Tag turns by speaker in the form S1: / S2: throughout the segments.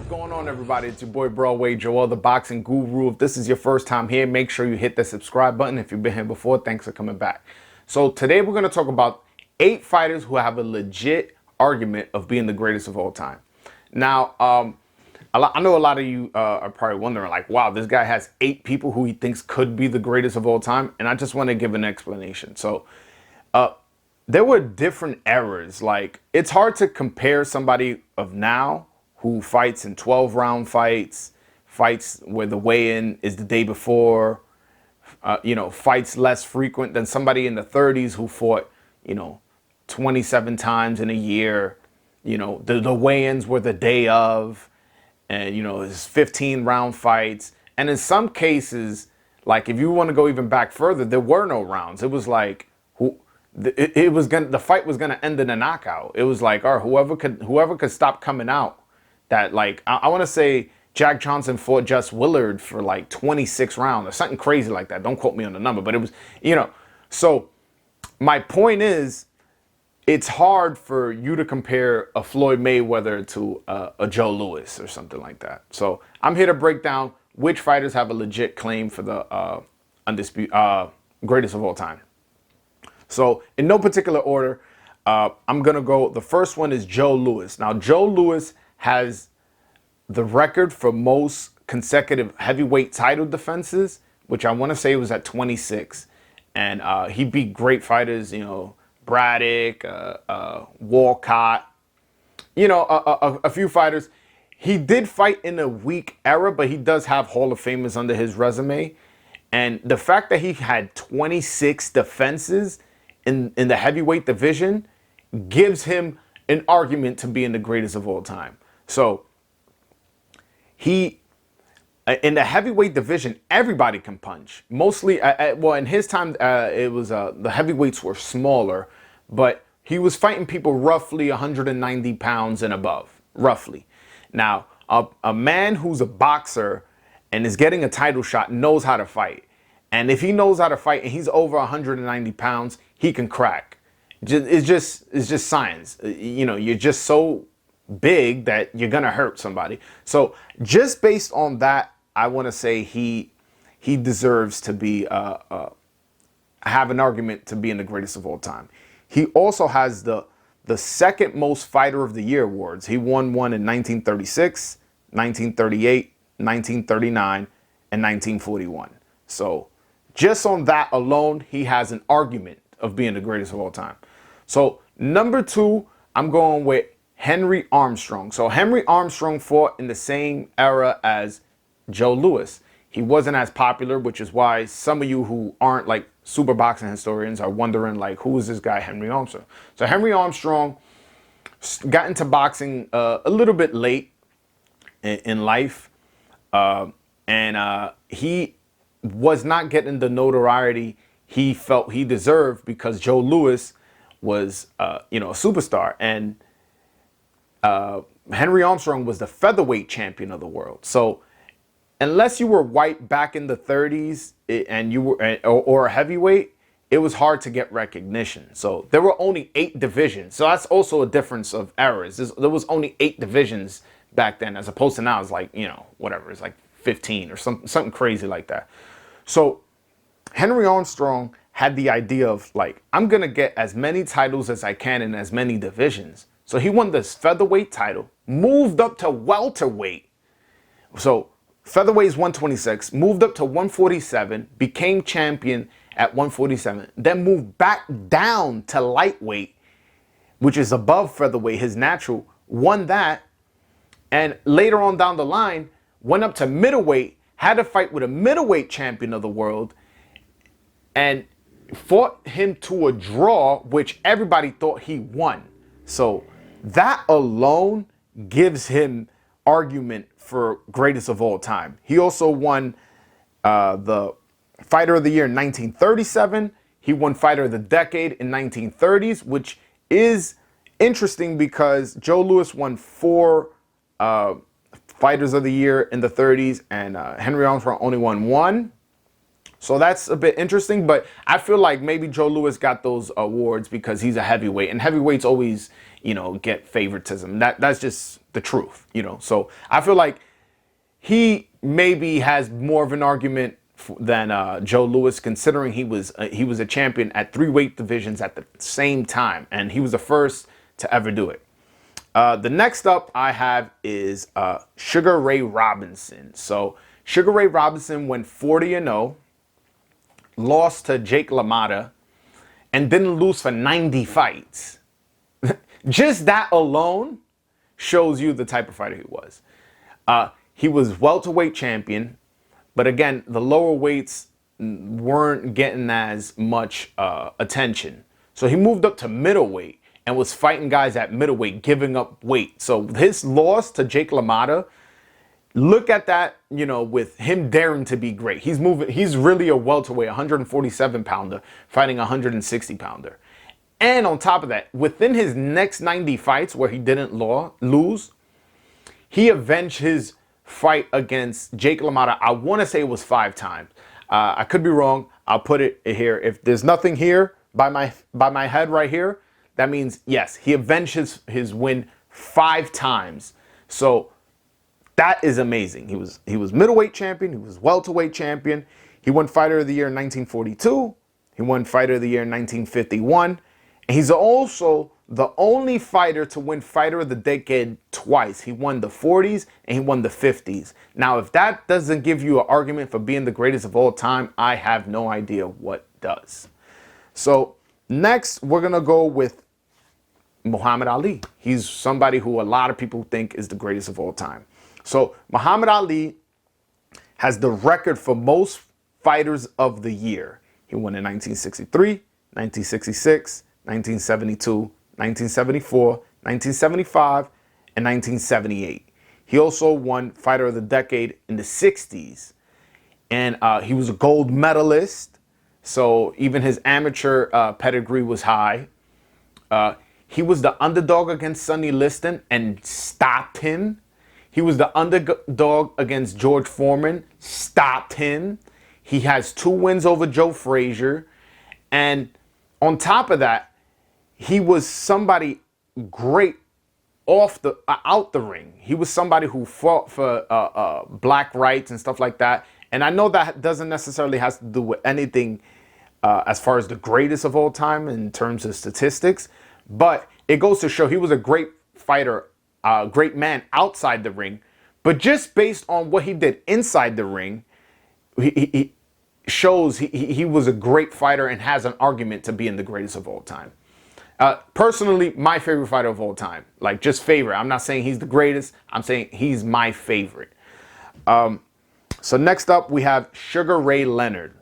S1: going on, everybody? It's your boy Broadway Joel, the boxing guru. If this is your first time here, make sure you hit the subscribe button. If you've been here before, thanks for coming back. So today we're going to talk about 8 fighters who have a legit argument of being the greatest of all time. Now, I know a lot of you are probably wondering, like, wow, this guy has 8 people who he thinks could be the greatest of all time. And I just want to give an explanation. So there were different eras. Like, it's hard to compare somebody of now who fights in 12-round fights where the weigh-in is the day before, fights less frequent than somebody in the 30s who fought, 27 times in a year. The weigh-ins were the day of, and, it's 15-round fights. And in some cases, like, if you want to go even back further, there were no rounds. It was like, the fight was gonna end in a knockout. It was like, all right, whoever could stop coming out. That, like, I want to say Jack Johnson fought Jess Willard for like 26 rounds or something crazy like that. Don't quote me on the number, but it was, So my point is, it's hard for you to compare a Floyd Mayweather to a Joe Louis or something like that. So I'm here to break down which fighters have a legit claim for the greatest of all time. So in no particular order, I'm going to go. The first one is Joe Louis. Now, Joe Louis has the record for most consecutive heavyweight title defenses, which I want to say was at 26. And he beat great fighters, Braddock, Walcott, a few fighters. He did fight in a weak era, but he does have Hall of Famers under his resume. And the fact that he had 26 defenses in the heavyweight division gives him an argument to being the greatest of all time. So he, in the heavyweight division, everybody can punch. Mostly, well, in his time, it was the heavyweights were smaller, but he was fighting people roughly 190 pounds and above, roughly. Now, a man who's a boxer and is getting a title shot knows how to fight. And if he knows how to fight and he's over 190 pounds, he can crack. It's just science. You're just so big that you're gonna hurt somebody. So just based on that, I want to say he deserves to be have an argument to being the greatest of all time. He also has the second most Fighter of the Year awards. He won one in 1936, 1938, 1939, and 1941. So just on that alone, he has an argument of being the greatest of all time. So number 2, I'm going with Henry Armstrong. So Henry Armstrong fought in the same era as Joe Louis. He wasn't as popular, which is why some of you who aren't like super boxing historians are wondering, like, who is this guy, Henry Armstrong? So Henry Armstrong got into boxing a little bit late in life. And he was not getting the notoriety he felt he deserved because Joe Louis was, a superstar. And Henry Armstrong was the featherweight champion of the world. So unless you were white back in the 30s and you were or a heavyweight, it was hard to get recognition. So there were only 8 divisions. So that's also a difference of eras. There was only 8 divisions back then, as opposed to now it's like, whatever, it's like 15 or something crazy like that. So Henry Armstrong had the idea of, like, I'm going to get as many titles as I can in as many divisions. So he won this featherweight title, moved up to welterweight. So featherweight is 126, moved up to 147, became champion at 147, then moved back down to lightweight, which is above featherweight, his natural, won that. And later on down the line, went up to middleweight, had a fight with a middleweight champion of the world, and fought him to a draw, which everybody thought he won. So that alone gives him argument for greatest of all time. He also won the Fighter of the Year in 1937. He won Fighter of the Decade in 1930s, which is interesting because Joe Louis won 4 Fighters of the Year in the 30s, and Henry Armstrong only won 1. So that's a bit interesting, but I feel like maybe Joe Louis got those awards because he's a heavyweight, and heavyweights always, get favoritism. That's just the truth, So I feel like he maybe has more of an argument than Joe Louis, considering he was a champion at 3 weight divisions at the same time, and he was the first to ever do it. The next up I have is Sugar Ray Robinson. So Sugar Ray Robinson went 40-0, lost to Jake LaMotta, and didn't lose for 90 fights. Just that alone shows you the type of fighter he was. He was welterweight champion, but again, the lower weights weren't getting as much attention. So he moved up to middleweight and was fighting guys at middleweight, giving up weight. So his loss to Jake LaMotta, look at that, with him daring to be great. He's really a welterweight, 147 pounder, fighting a 160 pounder. And on top of that, within his next 90 fights where he didn't lose, he avenged his fight against Jake LaMotta. I want to say it was 5 times. I could be wrong. I'll put it here. If there's nothing here by my head right here, that means yes, he avenged his win 5 times. So that is amazing. He was middleweight champion. He was welterweight champion. He won Fighter of the Year in 1942. He won Fighter of the Year in 1951. And he's also the only fighter to win Fighter of the Decade twice. He won the 40s and he won the 50s. Now, if that doesn't give you an argument for being the greatest of all time, I have no idea what does. So next, we're going to go with Muhammad Ali. He's somebody who a lot of people think is the greatest of all time. So Muhammad Ali has the record for most fighters of the year. He won in 1963, 1966, 1972, 1974, 1975, and 1978. He also won Fighter of the Decade in the 60s. And he was a gold medalist. So even his amateur pedigree was high. He was the underdog against Sonny Liston and stopped him. He was the underdog against George Foreman, stopped him. He has 2 wins over Joe Frazier. And on top of that, he was somebody great out the ring. He was somebody who fought for black rights and stuff like that. And I know that doesn't necessarily have to do with anything as far as the greatest of all time in terms of statistics, but it goes to show he was a great fighter, great man outside the ring. But just based on what he did inside the ring, he shows he was a great fighter and has an argument to being the greatest of all time. Personally, my favorite fighter of all time. Like, just favorite. I'm not saying he's the greatest. I'm saying he's my favorite. So next up, we have Sugar Ray Leonard.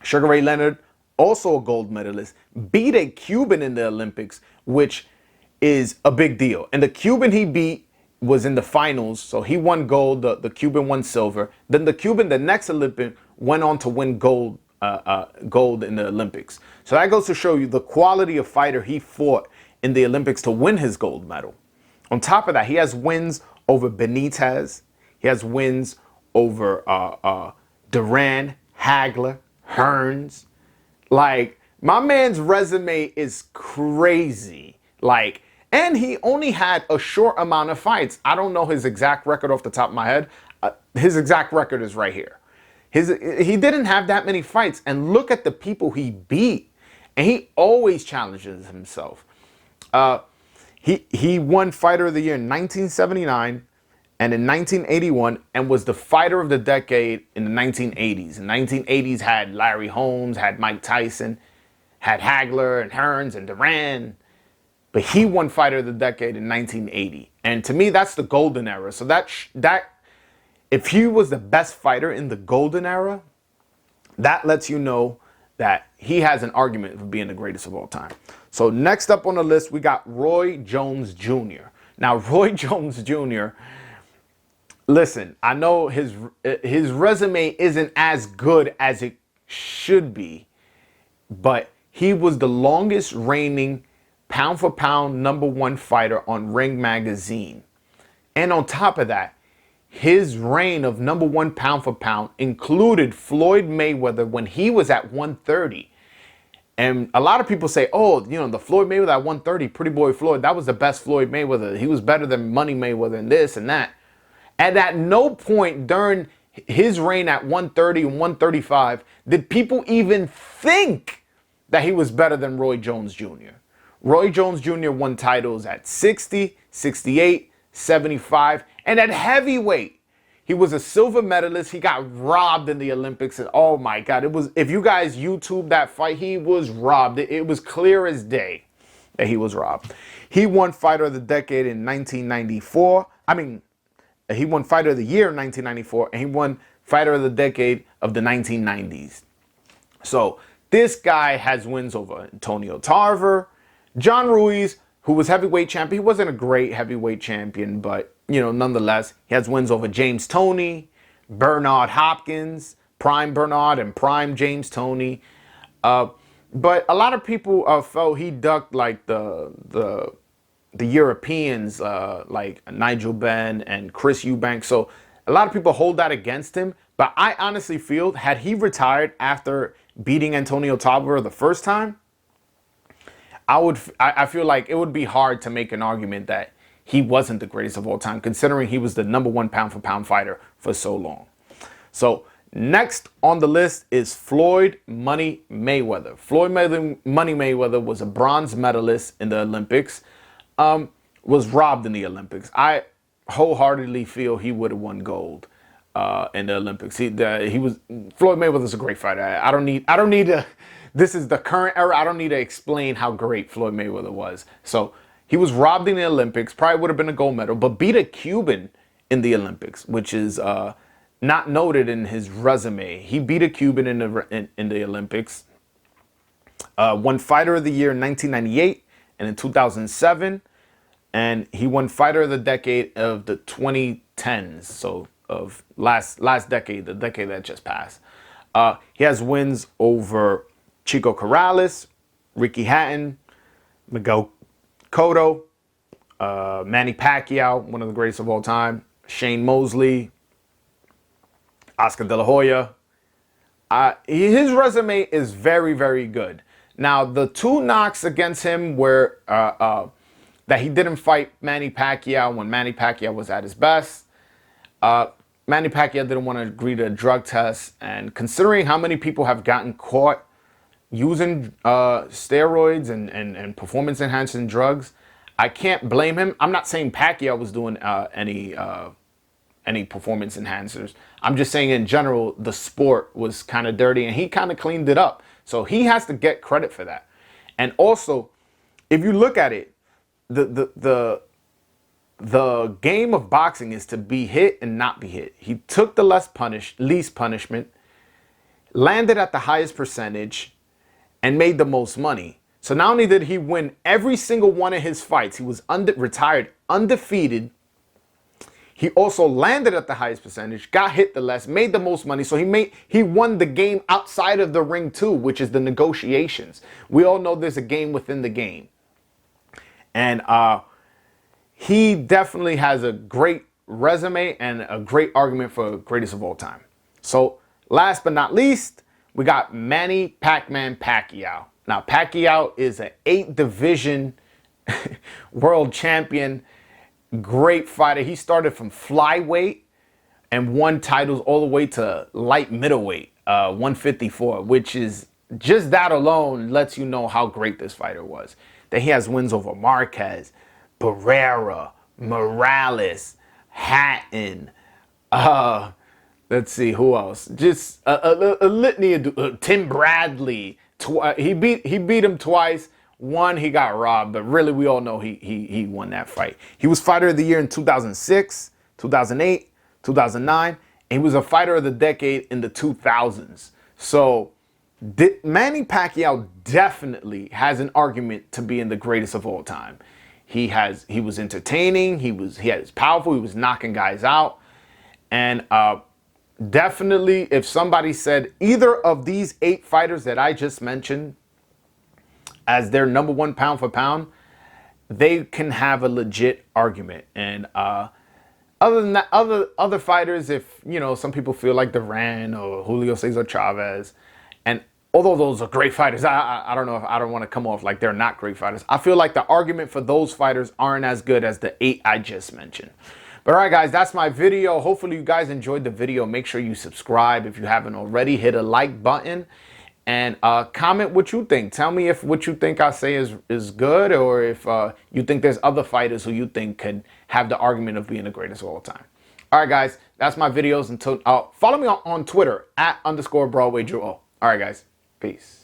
S1: Sugar Ray Leonard, also a gold medalist, beat a Cuban in the Olympics, which is a big deal. And the Cuban he beat was in the finals, so he won gold. The Cuban won silver. Then the Cuban, the next Olympic, went on to win gold in the Olympics. So that goes to show you the quality of fighter he fought in the Olympics to win his gold medal. On top of that, he has wins over Benitez. He has wins over Duran, Hagler, Hearns. Like, my man's resume is crazy. Like, and he only had a short amount of fights. I don't know his exact record off the top of my head. His exact record is right here. He didn't have that many fights. And look at the people he beat. And he always challenges himself. He won Fighter of the Year in 1979 and in 1981, and was the Fighter of the Decade in the 1980s. The 1980s had Larry Holmes, had Mike Tyson, had Hagler and Hearns and Duran. But he won Fighter of the Decade in 1980. And to me, that's the golden era. So that if he was the best fighter in the golden era, that lets you know that he has an argument for being the greatest of all time. So next up on the list, we got Roy Jones Jr. Now, Roy Jones Jr., listen, I know his resume isn't as good as it should be, but he was the longest reigning pound for pound #1 fighter on Ring Magazine. And on top of that, his reign of number one pound for pound included Floyd Mayweather when he was at 130. And a lot of people say, oh, you know, the Floyd Mayweather at 130, Pretty Boy Floyd, that was the best Floyd Mayweather. He was better than Money Mayweather and this and that. And at no point during his reign at 130 and 135 did people even think that he was better than Roy Jones Jr. Roy Jones Jr. won titles at 60, 68, 75, and at heavyweight. He was a silver medalist. He got robbed in the Olympics. And oh my God, it was, if you guys YouTube that fight, he was robbed. It was clear as day that he was robbed. He won Fighter of the Decade in 1994. He won Fighter of the Year in 1994, and he won Fighter of the Decade of the 1990s. So this guy has wins over Antonio Tarver, John Ruiz, who was heavyweight champion. He wasn't a great heavyweight champion, but, you know, nonetheless, he has wins over James Toney, Bernard Hopkins, Prime Bernard and Prime James Toney. But a lot of people felt he ducked like the Europeans, like Nigel Benn and Chris Eubank. So a lot of people hold that against him. But I honestly feel, had he retired after beating Antonio Tarver the first time, I feel like it would be hard to make an argument that he wasn't the greatest of all time, considering he was the number one pound for pound fighter for so long. So next on the list is Floyd Money Mayweather. Money Mayweather was a bronze medalist in the Olympics, was robbed in the Olympics. I wholeheartedly feel he would have won gold in the Olympics. Floyd Mayweather's a great fighter. I don't need to. This is the current era. I don't need to explain how great Floyd Mayweather was. So he was robbed in the Olympics. Probably would have been a gold medal, but beat a Cuban in the Olympics, which is not noted in his resume. He beat a Cuban in the Olympics. Won Fighter of the Year in 1998 and in 2007, and he won Fighter of the Decade of the 2010s. So of last decade, the decade that just passed. He has wins over Chico Corrales, Ricky Hatton, Miguel Cotto, Manny Pacquiao, one of the greatest of all time, Shane Mosley, Oscar De La Hoya. His resume is very, very good. Now, the two knocks against him were that he didn't fight Manny Pacquiao when Manny Pacquiao was at his best. Manny Pacquiao didn't want to agree to a drug test, and considering how many people have gotten caught using steroids and performance-enhancing drugs, I can't blame him. I'm not saying Pacquiao was doing any performance enhancers. I'm just saying in general, the sport was kind of dirty, and he kind of cleaned it up. So he has to get credit for that. And also, if you look at it, the game of boxing is to be hit and not be hit. He took the least punishment, landed at the highest percentage, and made the most money. So not only did he win every single one of his fights, he was retired undefeated. He also landed at the highest percentage, got hit the less, made the most money. So he won the game outside of the ring too, which is the negotiations. We all know there's a game within the game. And he definitely has a great resume and a great argument for greatest of all time. So last but not least, we got Manny Pac-Man Pacquiao. Now, Pacquiao is an 8-division world champion, great fighter. He started from flyweight and won titles all the way to light middleweight, 154, which is just that alone lets you know how great this fighter was. Then he has wins over Marquez, Barrera, Morales, Hatton, let's see, who else? Just a litany of Tim Bradley. He beat him twice. One, he got robbed, but really we all know he won that fight. He was Fighter of the Year in 2006, 2008, 2009, and he was a Fighter of the Decade in the 2000s. So Manny Pacquiao definitely has an argument to being the greatest of all time. He was entertaining, he was powerful, he was knocking guys out, and definitely, if somebody said either of these 8 fighters that I just mentioned as their number one pound for pound, they can have a legit argument. And Other than that, other fighters, if you know, some people feel like Duran or Julio Cesar Chavez, and although those are great fighters, I don't know if I don't want to come off like they're not great fighters. I feel like the argument for those fighters aren't as good as the 8 I just mentioned. But all right, guys, that's my video. Hopefully you guys enjoyed the video. Make sure you subscribe if you haven't already. Hit a like button and comment what you think. Tell me if what you think I say is good, or if you think there's other fighters who you think could have the argument of being the greatest of all time. All right, guys, that's my videos. Until follow me on Twitter @_BroadwayJoel. All right, guys, peace.